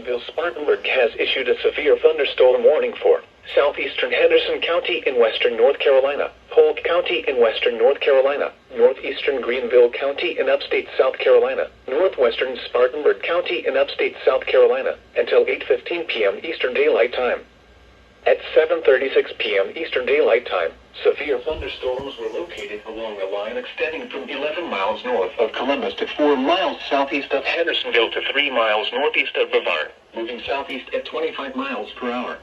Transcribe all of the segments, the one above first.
Greenville-Spartanburg has issued a severe thunderstorm warning for southeastern Henderson County in western North Carolina, Polk County in western North Carolina, northeastern Greenville County in upstate South Carolina, northwestern Spartanburg County in upstate South Carolina, until 8:15 p.m. Eastern Daylight Time. At 7:36 p.m. Eastern Daylight Time, severe thunderstorms were located along a line extending from 11 miles north of Columbus to 4 miles southeast of Hendersonville to 3 miles northeast of Brevard, moving southeast at 25 miles per hour.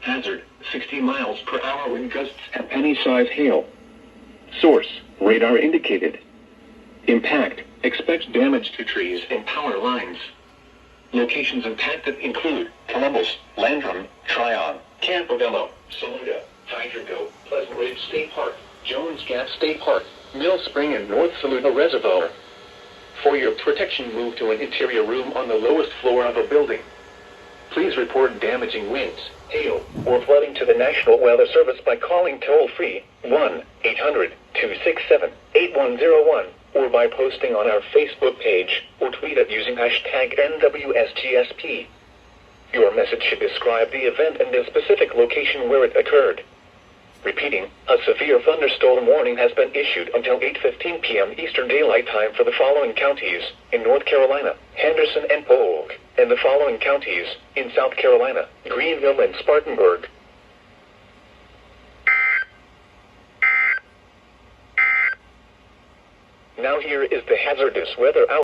Hazard, 60 miles per hour wind gusts and penny-size hail. Source, radar indicated. Impact, expect damage to trees and power lines. Locations impacted include Columbus, Landrum, Tryon, Campobello, Saluda, Hydrigo, Pleasant Ridge State Park, Jones Gap State Park, Mill Spring and North Saluda Reservoir. For your protection, move to an interior room on the lowest floor of a building. Please report damaging winds, hail, or flooding to the National Weather Service by calling toll-free 1-800-267-8101 or by posting on our Facebook page or tweet it using hashtag NWSGSP. Your message should describe the event and the specific location where it occurred. Repeating, a severe thunderstorm warning has been issued until 8:15 p.m. Eastern Daylight Time for the following counties in North Carolina, Henderson and Polk, and the following counties in South Carolina, Greenville and Spartanburg. Now here is the hazardous weather outlook.